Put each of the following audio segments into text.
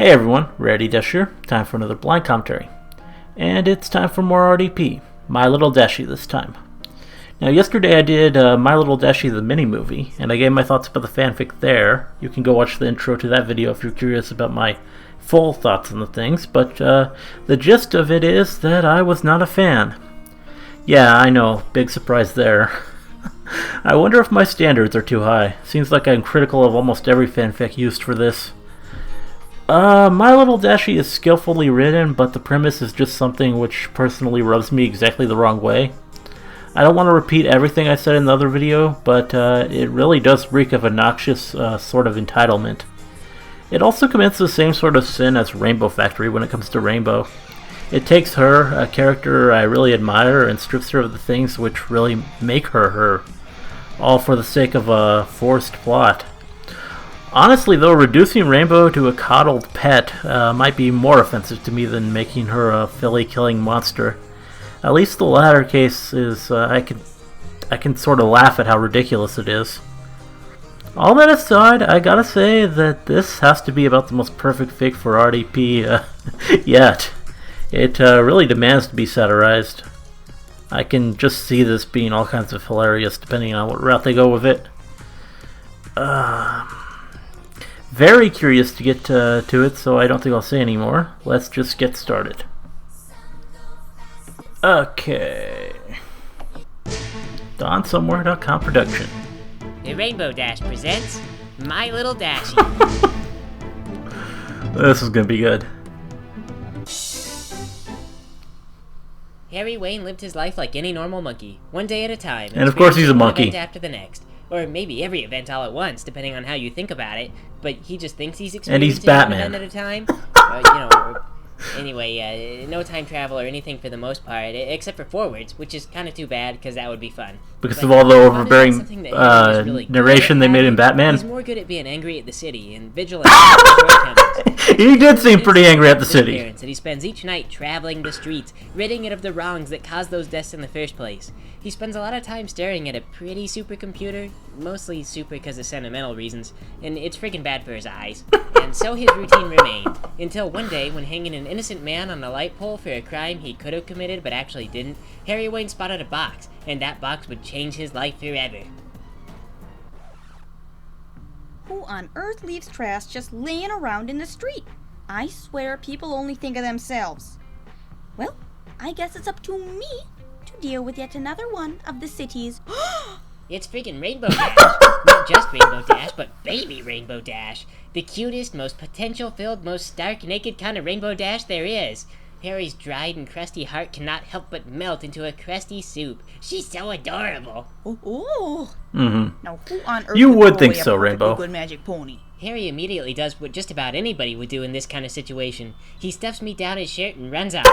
Hey everyone, Rarity Dash here. Time for another blind commentary. And it's time for more RDP. My Little Dashie this time. Now yesterday I did My Little Dashie the mini-movie, and I gave my thoughts about the fanfic there. You can go watch the intro to that video if you're curious about my full thoughts on the things, but the gist of it is that I was not a fan. Yeah, I know, big surprise there. I wonder if my standards are too high. Seems like I'm critical of almost every fanfic used for this. My Little Dashie is skillfully written, but the premise is just something which personally rubs me exactly the wrong way. I don't want to repeat everything I said in the other video, but it really does reek of a noxious sort of entitlement. It also commits the same sort of sin as Rainbow Factory when it comes to Rainbow. It takes her, a character I really admire, and strips her of the things which really make her her, all for the sake of a forced plot. Honestly though, reducing Rainbow to a coddled pet might be more offensive to me than making her a filly-killing monster. At least the latter case is, I can sort of laugh at how ridiculous it is. All that aside, I gotta say that this has to be about the most perfect fic for RDP yet. It really demands to be satirized. I can just see this being all kinds of hilarious depending on what route they go with it. Very curious to get to it, so I don't think I'll say any more. Let's just get started. Okay. DawnSomewhere.com production. The Rainbow Dash presents My Little Dashie. This is gonna be good. Harry Wayne lived his life like any normal monkey, one day at a time. And of course he's a monkey. One event after the next. Or maybe every event all at once, depending on how you think about it. But he just thinks he's experiencing one event at a time. Anyway, no time travel or anything for the most part, except for forwards, which is kind of too bad, because that would be fun. Because of all the overbearing narration they made in Batman. He's more good at being angry at the city and vigilant at He did seem pretty angry at the city. That he spends each night traveling the streets, ridding it of the wrongs that caused those deaths in the first place. He spends a lot of time staring at a pretty supercomputer, mostly super because of sentimental reasons, and it's freaking bad for his eyes. And so his routine remained, until one day when hanging an innocent man on a light pole for a crime he could have committed but actually didn't, Harry Wayne spotted a box, and that box would change his life forever. Who on earth leaves trash just laying around in the street? I swear people only think of themselves. Well, I guess it's up to me to deal with yet another one of the city's... It's freaking Rainbow Dash. Not just Rainbow Dash, but baby Rainbow Dash. The cutest, most potential-filled, most stark naked kind of Rainbow Dash there is. Harry's dried and crusty heart cannot help but melt into a crusty soup. She's so adorable. Oh. Mm-hmm. Now who on earth you would think so, Rainbow. Good magic pony? Harry immediately does what just about anybody would do in this kind of situation. He stuffs me down his shirt and runs off.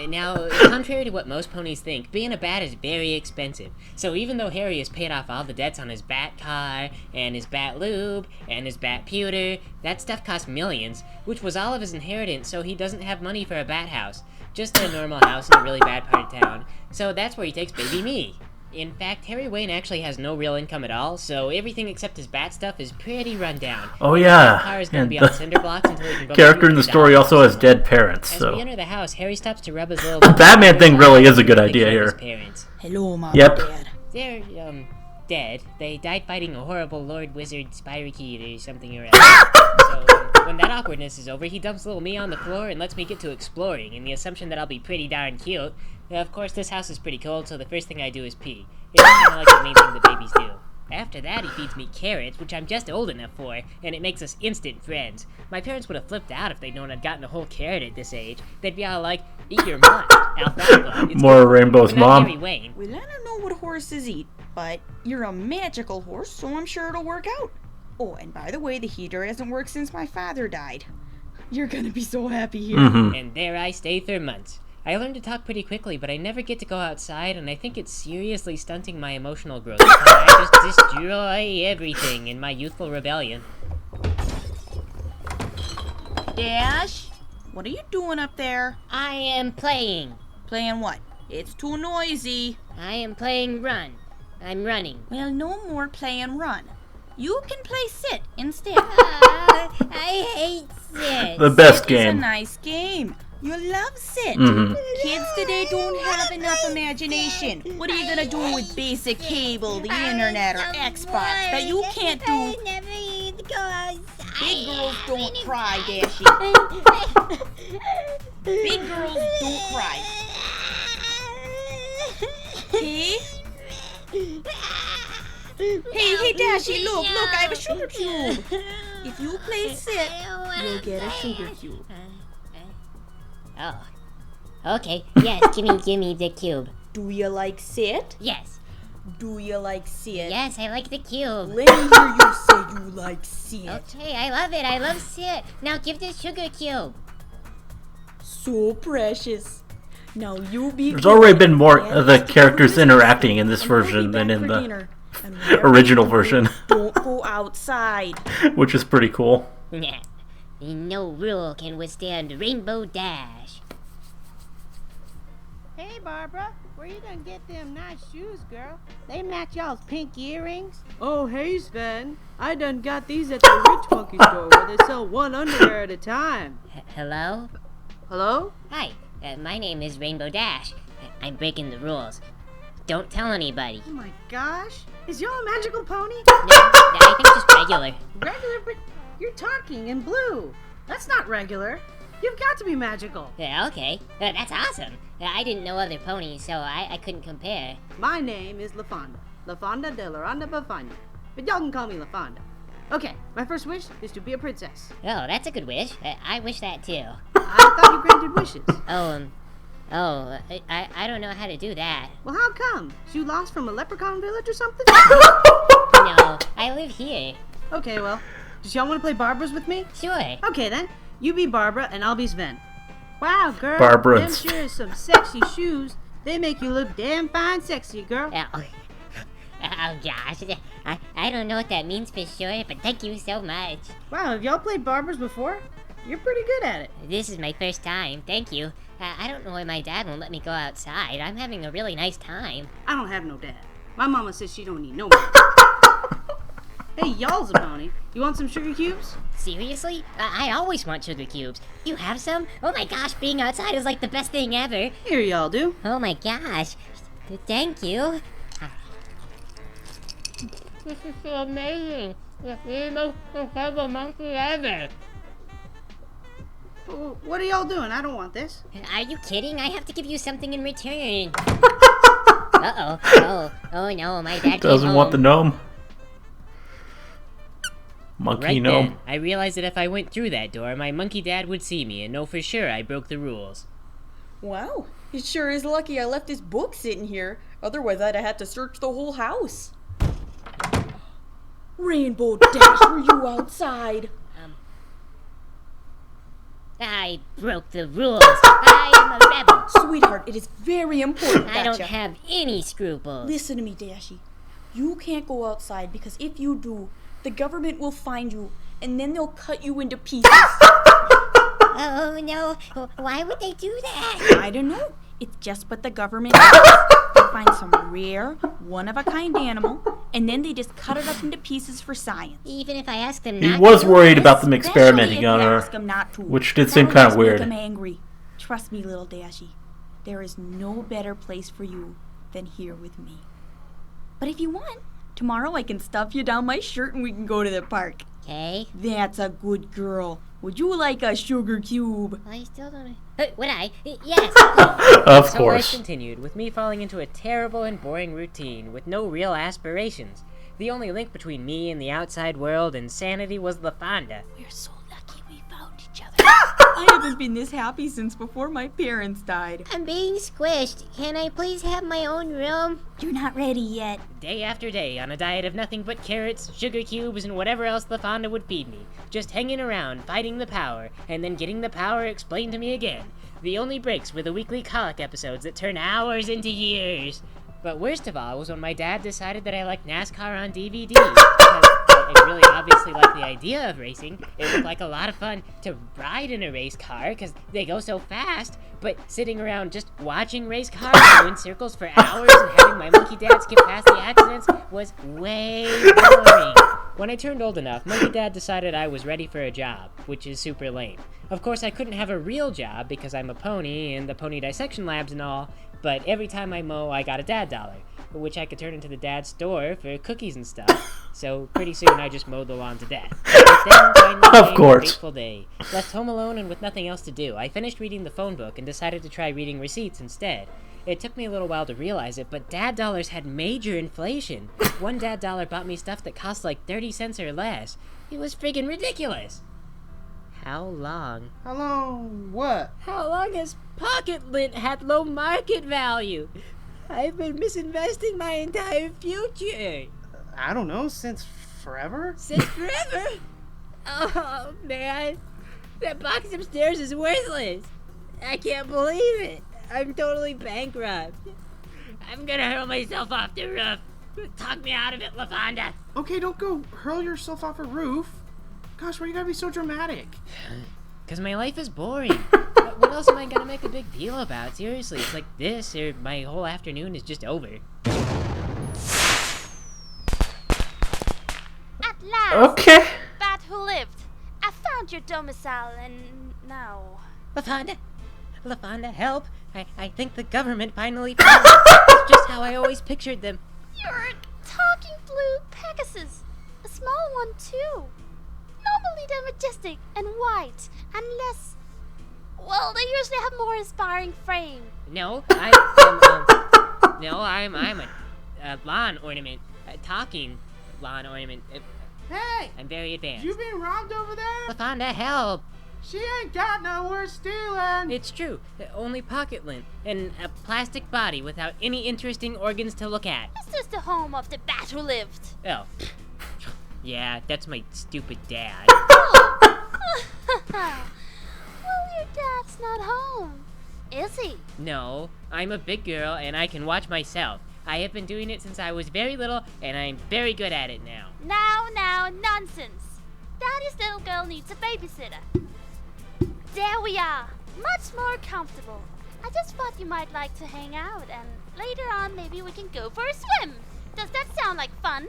Now, contrary to what most ponies think, being a bat is very expensive. So even though Harry has paid off all the debts on his bat car, and his bat lube, and his bat pewter, that stuff costs millions, which was all of his inheritance, so he doesn't have money for a bat house. Just a normal house in a really bad part of town. So that's where he takes baby me. In fact, Harry Wayne actually has no real income at all, so everything except his bat stuff is pretty run down. Oh yeah, car is gonna be on cinder blocks until he can character in the story also has dead parents, so... As we enter the house, Harry stops to rub his little... The Batman thing really is a good idea here. Hello, Mom. Yep. Dad. They're, dead. They died fighting a horrible Lord Wizard Spirokid or something or other. So, when that awkwardness is over, he dumps little me on the floor and lets me get to exploring, in the assumption that I'll be pretty darn cute. Of course, this house is pretty cold, so the first thing I do is pee. It's kind of like the main thing that babies do. After that, he feeds me carrots, which I'm just old enough for, and it makes us instant friends. My parents would have flipped out if they'd known I'd gotten a whole carrot at this age. They'd be all like, eat your munch, alfalfa. More Rainbow's mom. Harry Wayne. Well, I don't know what horses eat, but you're a magical horse, so I'm sure it'll work out. Oh, and by the way, the heater hasn't worked since my father died. You're gonna be so happy here. Mm-hmm. And there I stay for months. I learned to talk pretty quickly, but I never get to go outside, and I think it's seriously stunting my emotional growth. I just destroy everything in my youthful rebellion. Dash, what are you doing up there? I am playing. Playing what? It's too noisy. I am playing run. I'm running. Well, no more playing run. You can play sit instead. I hate sit. The best Sit game. is a nice game. You love Sit. Mhm. Kids today don't have enough imagination. What are you gonna do with basic cable, the internet, or Xbox that you can't do? Big girls don't cry, Dashie. Big girls don't cry. Hey? Hey, Dashie, look, I have a sugar cube. If you play Sit, you'll get a sugar cube. Oh. Okay, yes, give me the cube. Do you like Sit? Yes. Do you like Sit? Yes, I like the cube. Let me hear you say you like Sit. Okay, I love it. I love Sit. Now give the sugar cube. So precious. Now you be There's already been more of the characters interacting in this version than in the original version, Don't go outside. which is pretty cool. No rule can withstand Rainbow Dash. Hey, Barbara, where you gonna get them nice shoes, girl? They match y'all's pink earrings. Oh, hey, Sven. I done got these at the Rich Monkey store where they sell one underwear at a time. Hello? Hello? Hi, my name is Rainbow Dash. I'm breaking the rules. Don't tell anybody. Oh my gosh. Is y'all a magical pony? No, I think just regular. Regular, but you're talking in blue. That's not regular. You've got to be magical. Yeah, okay. That's awesome. I didn't know other ponies, so I couldn't compare. My name is LaFonda. LaFonda de la Ronda Bafana. But y'all can call me LaFonda. Okay, my first wish is to be a princess. Oh, that's a good wish. I wish that too. I thought you granted wishes. I don't know how to do that. Well, how come? So you lost from a leprechaun village or something? No, I live here. Okay, well, does y'all want to play Barbara's with me? Sure. Okay then, you be Barbara and I'll be Sven. Wow, girl, Barbara them and sure is some sexy shoes. They make you look damn fine sexy, girl. Oh gosh, I don't know what that means for sure, but thank you so much. Wow, have y'all played Barbara's before? You're pretty good at it. This is my first time, thank you. I don't know why my dad won't let me go outside. I'm having a really nice time. I don't have no dad. My mama says she don't need no man. Hey, y'all's a pony. You want some sugar cubes? Seriously? I always want sugar cubes. You have some? Oh my gosh, being outside is like the best thing ever. Here y'all do. Oh my gosh. Thank you. This is so amazing. You're the most incredible monkey ever. What are y'all doing? I don't want this. Are you kidding? I have to give you something in return. Oh no, my dad Doesn't want the gnome. Monkey Right gnome. then, I realized that if I went through that door, my monkey dad would see me and know for sure I broke the rules. Wow, it sure is lucky I left this book sitting here. Otherwise, I'd have had to search the whole house. Rainbow Dash, were you outside? I broke the rules. I am a rebel. Sweetheart, it is very important I that don't you... have any scruples. Listen to me, Dashie. You can't go outside because if you do, the government will find you and then they'll cut you into pieces. Oh no, why would they do that? I don't know. It's just what the government does. They find some rare, one-of-a-kind animal, and then they just cut it up into pieces for science. Even if I ask them He not was to? worried about them experimenting Especially on if you her, ask 'em not to. which did seem That'll kind of just make weird. 'em angry. Trust me, little Dashie. There is no better place for you than here with me. But if you want, tomorrow I can stuff you down my shirt and we can go to the park. Okay. That's a good girl. Would you like a sugar cube? I still don't... would I? Yes. Of So life course. continued, with me falling into a terrible and boring routine with no real aspirations. The only link between me and the outside world and sanity was LaFonda. We're so lucky we found each other. I haven't been this happy since before my parents died. I'm being squished. Can I please have my own room? You're not ready yet. Day after day, on a diet of nothing but carrots, sugar cubes, and whatever else LaFonda would feed me. Just hanging around, fighting the power, and then getting the power explained to me again. The only breaks were the weekly colic episodes that turn hours into years. But worst of all was when my dad decided that I liked NASCAR on DVD. Because I really obviously liked the idea of racing. It looked like a lot of fun to ride in a race car because they go so fast. But sitting around just watching race cars go in circles for hours and having my monkey dad skip past the accidents was way boring. When I turned old enough, Monkey Dad decided I was ready for a job, which is super lame. Of course, I couldn't have a real job because I'm a pony in the pony dissection labs and all, but every time I mow, I got a dad dollar, which I could turn into the dad store for cookies and stuff. So pretty soon I just mowed the lawn to death. But then finally Of came course. a fateful day. Left home alone and with nothing else to do, I finished reading the phone book and decided to try reading receipts instead. It took me a little while to realize it, but dad dollars had major inflation. One dad dollar bought me stuff that cost like 30 cents or less. It was friggin' ridiculous. How long? How long? What? How long has pocket lint had low market value? I've been misinvesting my entire future. I don't know, since forever? Since forever? Oh, man. That box upstairs is worthless. I can't believe it. I'm totally bankrupt. I'm gonna hurl myself off the roof. Talk me out of it, LaFonda. Okay, don't go hurl yourself off a roof. Gosh, why you gotta be so dramatic? Because my life is boring. What else am I gonna make a big deal about? Seriously, it's like this, or my whole afternoon is just over. At last! Okay. Bat who lived. I found your domicile and now... LaFonda, help! I think the government finally found it. It's just how I always pictured them. You're a talking blue Pegasus. A small one, too. Normally they're majestic and white and less... Well, they usually have more inspiring frame. No, I'm a lawn ornament. A talking lawn ornament. Hey! I'm very advanced. You being robbed over there? LaFonda, help! She ain't got nowhere stealing! It's true. Only pocket lint and a plastic body without any interesting organs to look at. This is the home of the bat who lived. Oh. Yeah, that's my stupid dad. Well, your dad's not home, is he? No, I'm a big girl and I can watch myself. I have been doing it since I was very little and I'm very good at it now. Now, nonsense. Daddy's little girl needs a babysitter. There we are. Much more comfortable. I just thought you might like to hang out, and later on maybe we can go for a swim. Does that sound like fun?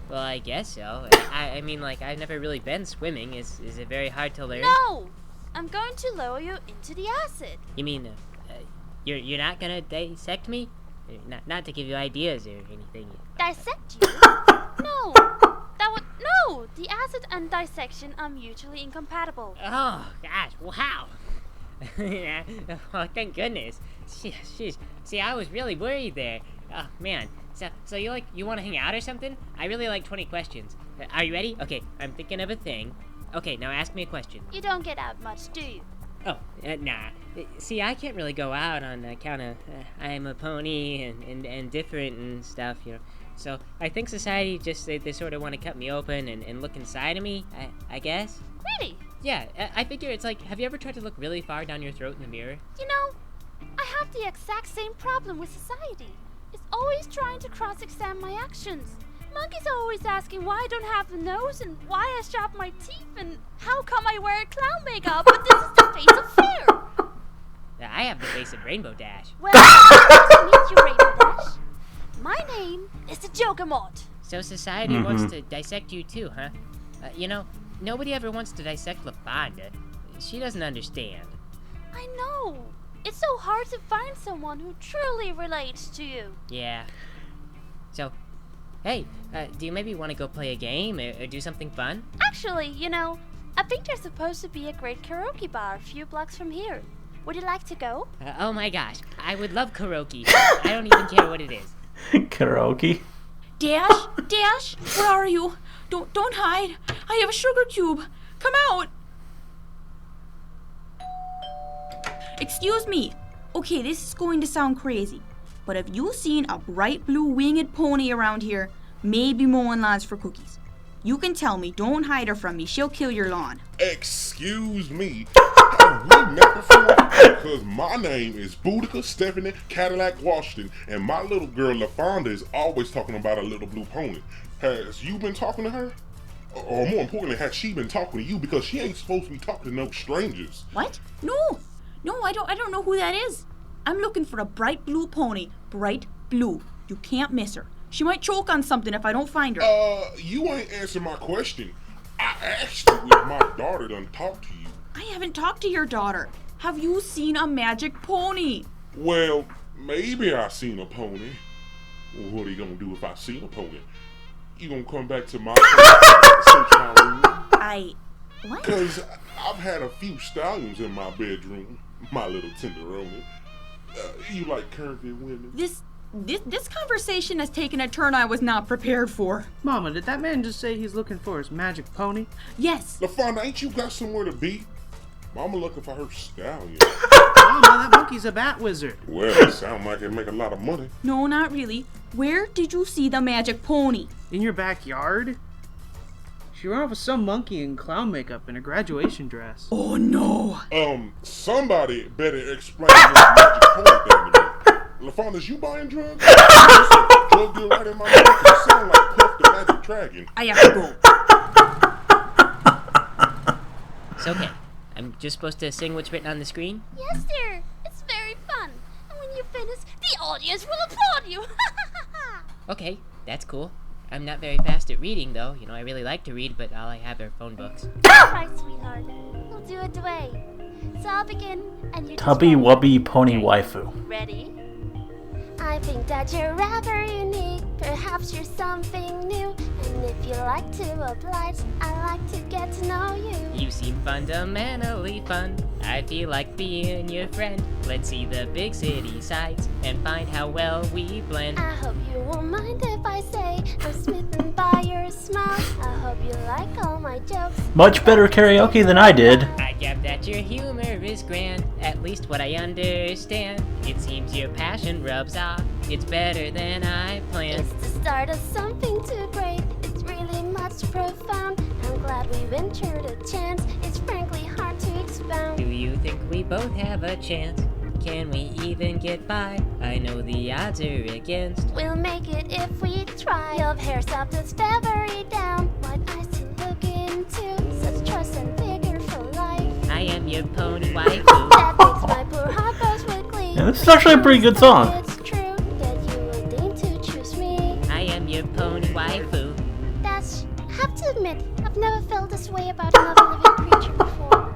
Well, I guess so. I mean, like, I've never really been swimming. Is it very hard to learn? No! I'm going to lower you into the acid. You mean, you're not gonna dissect me? Not to give you ideas or anything. Dissect you? No! No! The acid and dissection are mutually incompatible. Oh, gosh, wow. Oh, thank goodness. Jeez. See, I was really worried there. Oh, man. So you want to hang out or something? I really like 20 questions. Are you ready? Okay, I'm thinking of a thing. Okay, now ask me a question. You don't get out much, do you? Oh, nah. See, I can't really go out on account of I'm a pony and different and stuff, you know. So I think society just, they sort of want to cut me open and look inside of me, I guess. Really? Yeah, I figure it's like, have you ever tried to look really far down your throat in the mirror? You know, I have the exact same problem with society. It's always trying to cross-examine my actions. Monkeys are always asking why I don't have a nose and why I sharpen my teeth and how come I wear clown makeup, but this is the face of fear. I have the face of Rainbow Dash. Well, nice to meet you, Rainbow Dash. My name is the Jogamot. So society wants to dissect you too, huh? You know, nobody ever wants to dissect LaFonda. She doesn't understand. I know. It's so hard to find someone who truly relates to you. Yeah. So, hey, do you maybe want to go play a game or do something fun? Actually, you know, I think there's supposed to be a great karaoke bar a few blocks from here. Would you like to go? Oh my gosh, I would love karaoke. I don't even care what it is. Karaoke. Dash, where are you? Don't hide. I have a sugar cube. Come out. Excuse me. Okay, this is going to sound crazy, but have you seen a bright blue winged pony around here? Maybe mowing lawns for cookies. You can tell me. Don't hide her from me. She'll kill your lawn. Excuse me. Have we met before? Because my name is Boudica Stephanie Cadillac Washington, and my little girl LaFonda is always talking about a little blue pony. Has you been talking to her? Or more importantly, has she been talking to you? Because she ain't supposed to be talking to no strangers. What? No, I don't know who that is. I'm looking for a bright blue pony. Bright blue. You can't miss her. She might choke on something if I don't find her. You ain't answering my question. I asked you if my daughter done talked to you. I haven't talked to your daughter. Have you seen a magic pony? Well, maybe I seen a pony. Well, what are you gonna do if I seen a pony? You gonna come back to my search my room? What? Because I've had a few stallions in my bedroom, my little tenderoni. You like curvy women? This conversation has taken a turn I was not prepared for. Mama, did that man just say he's looking for his magic pony? Yes. LaFonda, ain't you got somewhere to be? Mama looking for her stallion. Mama, that monkey's a bat wizard. Well, it sound like it make a lot of money. No, not really. Where did you see the magic pony? In your backyard? She ran off with some monkey in clown makeup in a graduation dress. Oh no. Somebody better explain this magic pony thing to me. LaFonda, is you buying drugs? Drug deal right in my mouth. You sound like Puff the Magic Dragon. I have to go. It's okay. I'm just supposed to sing what's written on the screen? Yes, dear. It's very fun. And when you finish, the audience will applaud you. Okay, that's cool. I'm not very fast at reading, though. You know, I really like to read, but all I have are phone books. Right, sweetheart. We'll do it the way. So I'll begin, and you Tubby just Wubby Pony Waifu. ready? I think that you're rather unique. Perhaps you're something new. And if you like to oblige, I like to get to know you. You seem fundamentally fun. I feel like being your friend. Let's see the big city sights and find how well we blend. I hope you won't mind if I say I'm smitten by your smile. I hope you like all my jokes. Much better karaoke than I did. I get that your humor is grand, at least what I understand. It seems your passion rubs off. It's better than I planned. It's the start of something too great. It's really much profound. I'm glad we ventured a chance. It's frankly hard to expound. Do you think we both have a chance? Can we even get by? I know the odds are against. We'll make it if we try. Your hair soft as feathery down. White eyes to look into. Such trust and vigor for life. I am your pony waifu. That makes my poor heart burst with glee. Yeah, this is actually a pretty good song. It's true that you will deign to choose me. I am your pony waifu. Dash, I have to admit, I've never felt this way about another living creature before.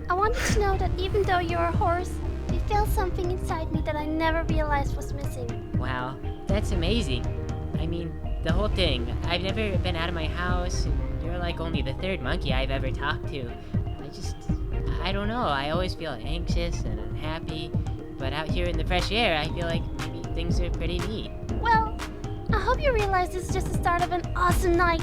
I want you to know that even though you're a horse, you feel something inside me that I never realized was missing. Wow, that's amazing. I mean, the whole thing. I've never been out of my house, and you're like only the third monkey I've ever talked to. I don't know. I always feel anxious and unhappy, but out here in the fresh air, I feel like maybe things are pretty neat. Well, I hope you realize this is just the start of an awesome night.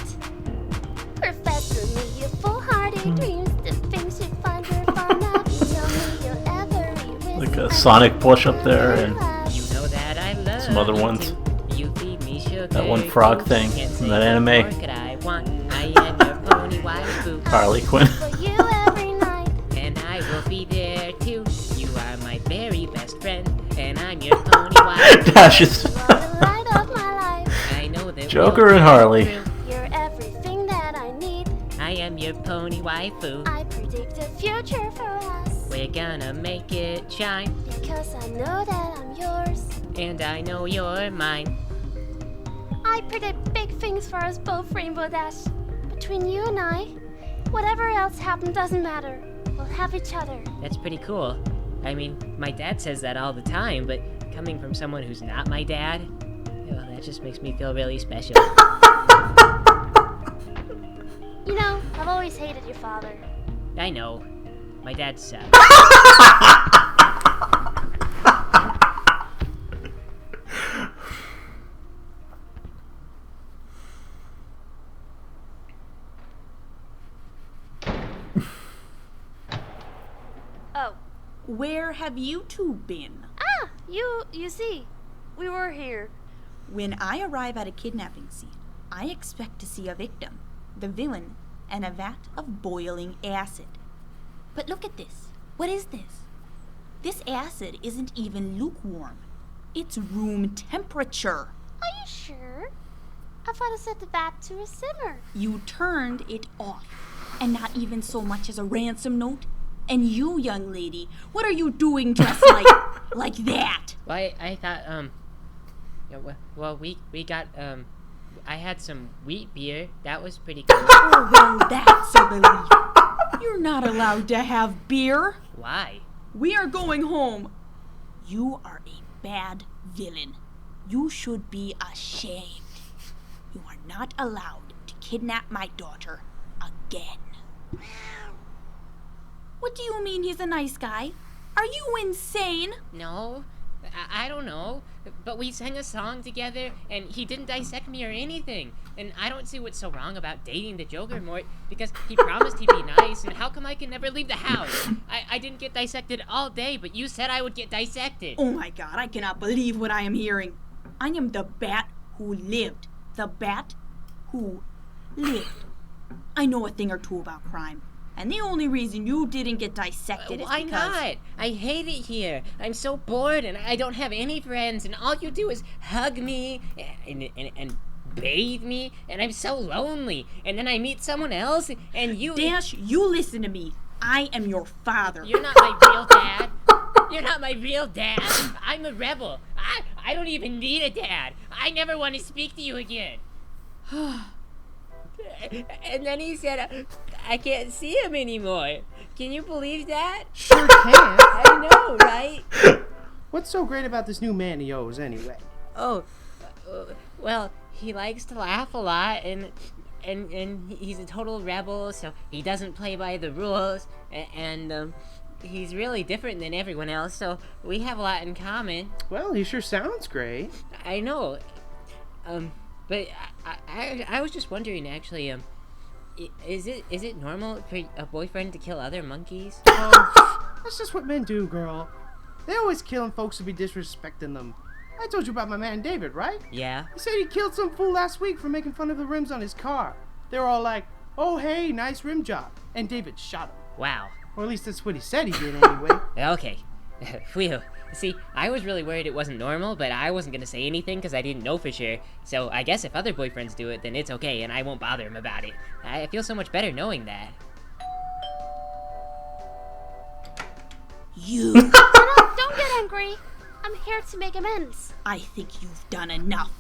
Professor me your foolhardy dreams, the things you find your fun of. Tell me your every wish. Like a Sonic push up there and You know that I love some other you ones. too. You feed me sugar. That one frog thing Can't from say that what anime. more could I want? I am your pony waifu. Harley Quinn. For you every night. And I will be there too. You are my very best friend, and I'm your pony waifu. Dash is You are the light of my life. I know that Joker we'll and get Harley. through. You're everything that I need. I am your pony waifu. I predict the future for us. We're gonna make it shine, Because I know that I'm yours. and I know you're mine. I predict big things for us both, Rainbow Dash. Between you and I, whatever else happens doesn't matter. We'll have each other. That's pretty cool. I mean, my dad says that all the time, but coming from someone who's not my dad, well, that just makes me feel really special. You know, I've always hated your father. I know. My dad sucks. Oh. Where have you two been? Ah, you see, we were here. When I arrive at a kidnapping scene, I expect to see a victim, the villain, and a vat of boiling acid. But look at this. What is this? This acid isn't even lukewarm. It's room temperature. Are you sure? I thought I set the vat to a simmer. You turned it off, and not even so much as a ransom note. And you, young lady, what are you doing dressed like that? Why, I thought, Yeah, well, we got, I had some wheat beer. That was pretty cool. Oh, well, that's a relief. You're not allowed to have beer. Why? We are going home. You are a bad villain. You should be ashamed. You are not allowed to kidnap my daughter again. What do you mean he's a nice guy? Are you insane? No, I don't know. But we sang a song together, and he didn't dissect me or anything. And I don't see what's so wrong about dating the Joker, Mort, because he promised he'd be nice, and how come I can never leave the house? I didn't get dissected all day, but you said I would get dissected. Oh my god, I cannot believe what I am hearing. I am the bat who lived. The bat who lived. I know a thing or two about crime. And the only reason you didn't get dissected is Why because... not? I hate it here. I'm so bored, and I don't have any friends, and all you do is hug me and bathe me, and I'm so lonely. And then I meet someone else, and you... Dash, you listen to me. I am your father. You're not my real dad. You're not my real dad. I'm a rebel. I don't even need a dad. I never want to speak to you again. And then he said, I can't see him anymore. Can you believe that? Sure can. I know, right? What's so great about this new man of yours, anyway? Oh, well, he likes to laugh a lot, and he's a total rebel, so he doesn't play by the rules, and he's really different than everyone else, so we have a lot in common. Well, he sure sounds great. I know. But I was just wondering, actually, is it normal for a boyfriend to kill other monkeys? That's just what men do, girl. They're always killing folks to be disrespecting them. I told you about my man David, right? Yeah. He said he killed some fool last week for making fun of the rims on his car. They were all like, oh hey, nice rim job. And David shot him. Wow. Or at least that's what he said he did anyway. Okay. Phew. See, I was really worried it wasn't normal, but I wasn't gonna say anything because I didn't know for sure. So I guess if other boyfriends do it, then it's okay, and I won't bother him about it. I feel so much better knowing that. You. Don't get angry. I'm here to make amends. I think you've done enough.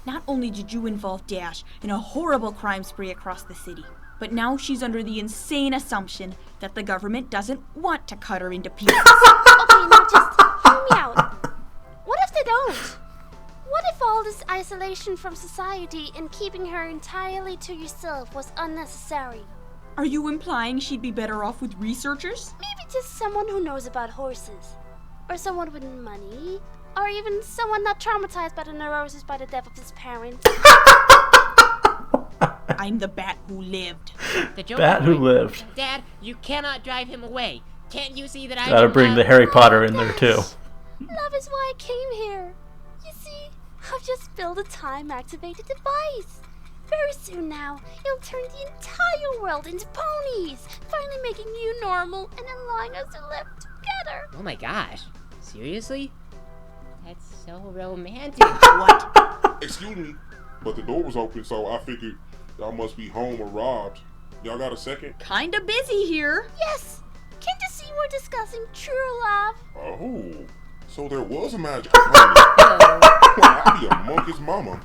Not only did you involve Dash in a horrible crime spree across the city, but now she's under the insane assumption that the government doesn't want to cut her into pieces. Okay, now just hear me out. What if they don't? What if all this isolation from society and keeping her entirely to yourself was unnecessary? Are you implying she'd be better off with researchers? Maybe just someone who knows about horses. Or someone with money. Or even someone not traumatized by the neurosis by the death of his parents. I'm the bat who lived. The Joker Bat who boy. lived. Dad, you cannot drive him away. Can't you see that I Gotta do bring love- the Harry Potter in there too. Love is why I came here. You see, I've just built a time-activated device. Very soon now, it'll turn the entire world into ponies, finally making you normal and allowing us to live together. Oh my gosh. Seriously? That's so romantic. What? Excuse me, but the door was open, so I figured y'all must be home or robbed. Y'all got a second? Kinda busy here. Yes, can't you see we're discussing true love? Oh, so there was a magic component. Well, I'll be a monkey's mama.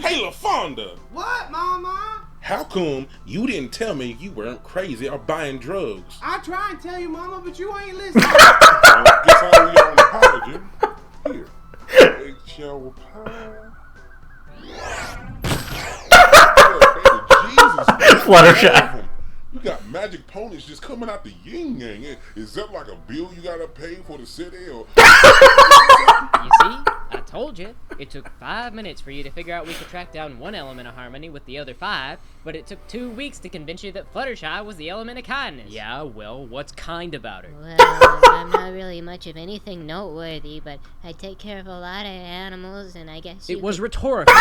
Hey, LaFonda! What, Mama? How come you didn't tell me you weren't crazy or buying drugs? I try and tell you, Mama, but you ain't listening. I guess I owe you an apology. Here, it's your pie. Jesus, Fluttershy. you got magic ponies just coming out the yin yang. Is that like a bill you gotta pay for the city, or? You see? I told you. It took 5 minutes for you to figure out we could track down one element of harmony with the other 5, but it took 2 weeks to convince you that Fluttershy was the element of kindness. Yeah, well, what's kind about her? Well, I'm not really much of anything noteworthy, but I take care of a lot of animals, and I guess It was rhetorical.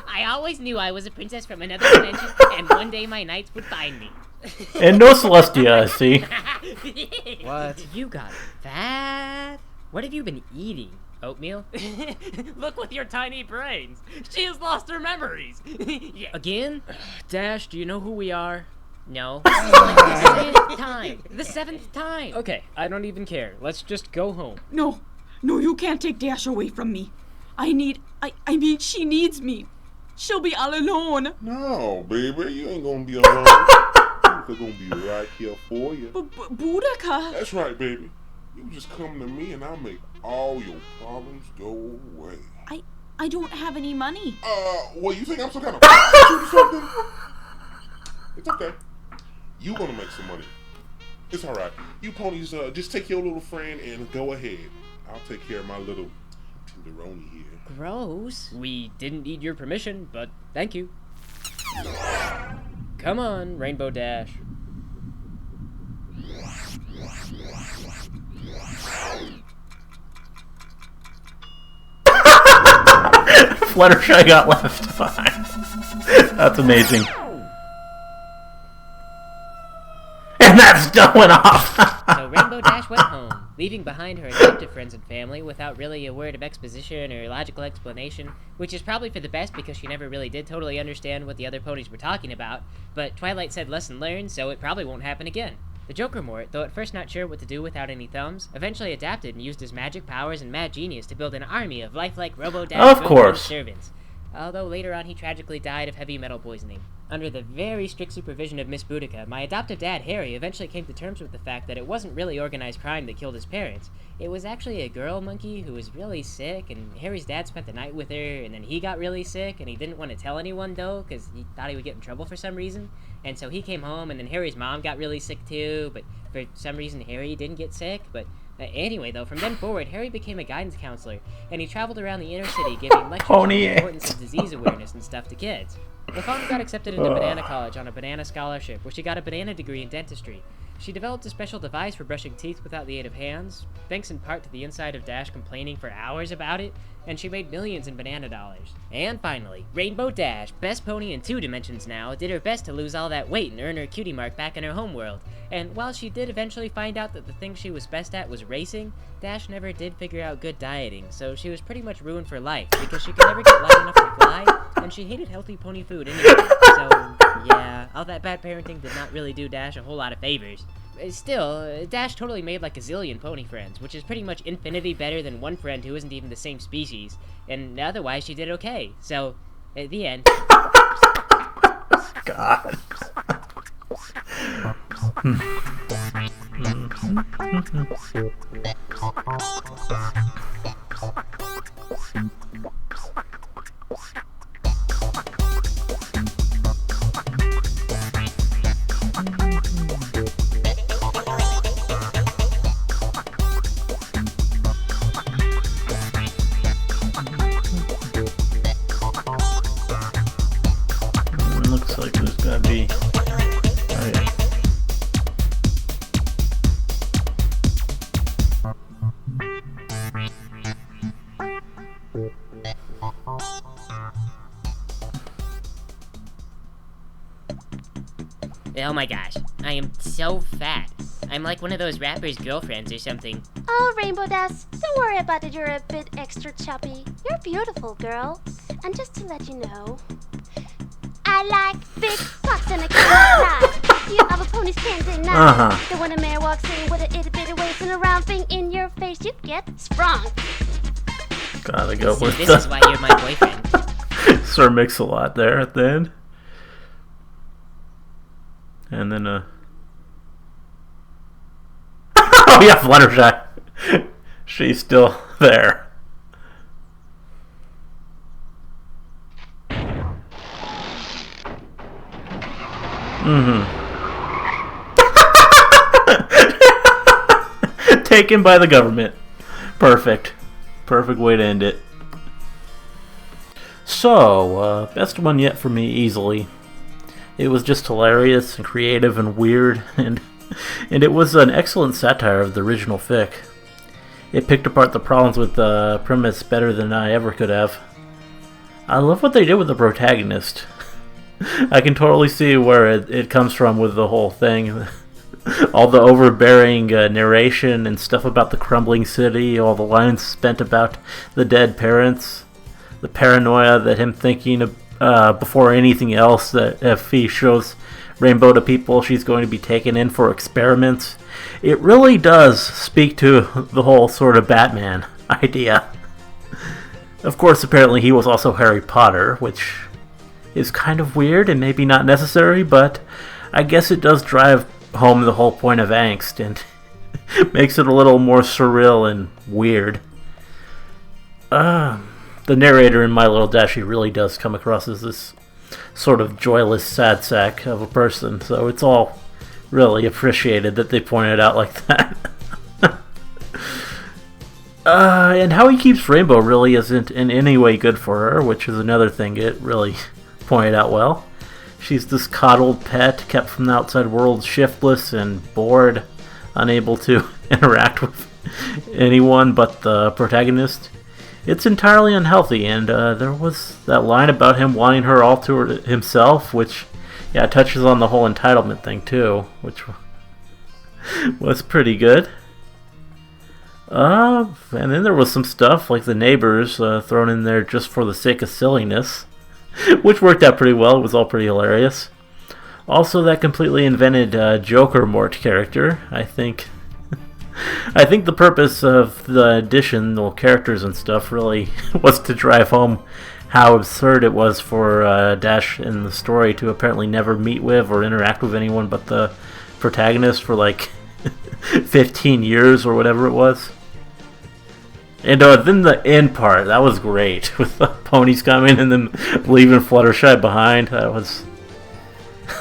I always knew I was a princess from another dimension, and one day my knights would find me. And no Celestia, I see. What? You got fat. What have you been eating? Oatmeal? Look with your tiny brains. She has lost her memories. Yeah. Again? Dash, do you know who we are? No. Like the 7th time. The 7th time. Okay, I don't even care. Let's just go home. No, you can't take Dash away from me. I mean, she needs me. She'll be all alone. No, baby, you ain't gonna be alone. Boudica's gonna be right here for you. Boudica? That's right, baby. You just come to me and I'll make all your problems go away. I don't have any money. Well, you think I'm some kind of prostitute or something? It's okay. You gonna make some money. It's alright. You ponies, just take your little friend and go ahead. I'll take care of my little tenderoni here. Gross. We didn't need your permission, but thank you. Come on, Rainbow Dash. Fluttershy got left behind. That's amazing. And that still went off. So Rainbow Dash went home, leaving behind her adoptive friends and family without really a word of exposition or logical explanation, which is probably for the best because she never really did totally understand what the other ponies were talking about, but Twilight said lesson learned, so it probably won't happen again. The Joker Mort, though at first not sure what to do without any thumbs, eventually adapted and used his magic powers and mad genius to build an army of lifelike Robo-Dash servants. Although later on he tragically died of heavy metal poisoning. Under the very strict supervision of Miss Boudica, my adoptive dad, Harry, eventually came to terms with the fact that it wasn't really organized crime that killed his parents. It was actually a girl monkey who was really sick, and Harry's dad spent the night with her, and then he got really sick, and he didn't want to tell anyone, though, because he thought he would get in trouble for some reason. And so he came home, and then Harry's mom got really sick, too, but for some reason Harry didn't get sick, but... anyway, though, from then forward, Harry became a guidance counselor, and he traveled around the inner city giving lectures on the importance of disease awareness and stuff to kids. LaFonda got accepted into Banana College on a banana scholarship, where she got a banana degree in dentistry. She developed a special device for brushing teeth without the aid of hands, thanks in part to the inside of Dash complaining for hours about it, and she made millions in banana dollars. And finally, Rainbow Dash, best pony in 2 dimensions now, did her best to lose all that weight and earn her cutie mark back in her homeworld. And while she did eventually find out that the thing she was best at was racing, Dash never did figure out good dieting, so she was pretty much ruined for life, because she could never get light enough to fly, and she hated healthy pony food anyway. So, yeah, all that bad parenting did not really do Dash a whole lot of favors. Still, Dash totally made like a zillion pony friends, which is pretty much infinity better than one friend who isn't even the same species, and otherwise she did okay. So, at the end... God. Looks like there's gotta be... Oh, yeah. Oh my gosh, I am so fat. I'm like one of those rappers' girlfriends or something. Oh, Rainbow Dash, don't worry about it, you're a bit extra chubby. You're beautiful, girl. And just to let you know, I like big bucks and I can't lie. You other ponies can't deny. So when a mare walks in with an itty bitty waist and a round thing in your face, you get sprung. Gotta go with this is why you're my boyfriend. Sir Mix-a-Lot there at the end. And then, oh yeah, Fluttershy. She's still there. Taken by the government. Perfect. Perfect way to end it. So, best one yet for me, easily. It was just hilarious and creative and weird, and it was an excellent satire of the original fic. It picked apart the problems with the premise better than I ever could have. I love what they did with the protagonist. I can totally see where it comes from with the whole thing. All the overbearing narration and stuff about the crumbling city, all the lines spent about the dead parents, the paranoia that him thinking of before anything else that if he shows Rainbow to people, she's going to be taken in for experiments. It really does speak to the whole sort of Batman idea. Of course, apparently he was also Harry Potter, which is kind of weird and maybe not necessary, but I guess it does drive home the whole point of angst and makes it a little more surreal and weird. The narrator in My Little Dashie really does come across as this sort of joyless sad sack of a person, so it's all really appreciated that they point it out like that. And how he keeps Rainbow really isn't in any way good for her, which is another thing it really pointed out well. She's this coddled pet kept from the outside world, shiftless and bored, unable to interact with anyone but the protagonist. It's entirely unhealthy, and there was that line about him wanting her all to himself, which, yeah, touches on the whole entitlement thing too, which was pretty good. And then there was some stuff like the neighbors thrown in there just for the sake of silliness, which worked out pretty well. It was all pretty hilarious. Also, that completely invented Joker Mort character. I think the purpose of the additional characters and stuff really was to drive home how absurd it was for Dash in the story to apparently never meet with or interact with anyone but the protagonist for like 15 years or whatever it was. And then the end part, that was great, with the ponies coming and then leaving Fluttershy behind. That was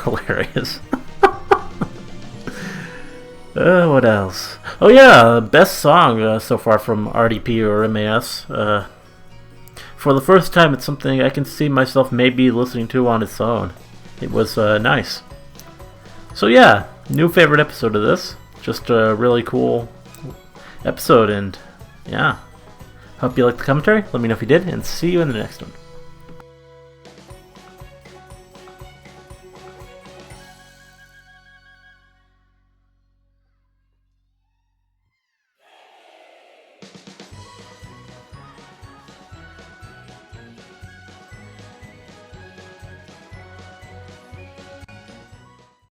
hilarious. What else? Oh yeah, best song so far from RDP or MAS. For the first time, it's something I can see myself maybe listening to on its own. It was nice. So yeah, new favorite episode of this. Just a really cool episode, and yeah. Hope you liked the commentary. Let me know if you did, and see you in the next one.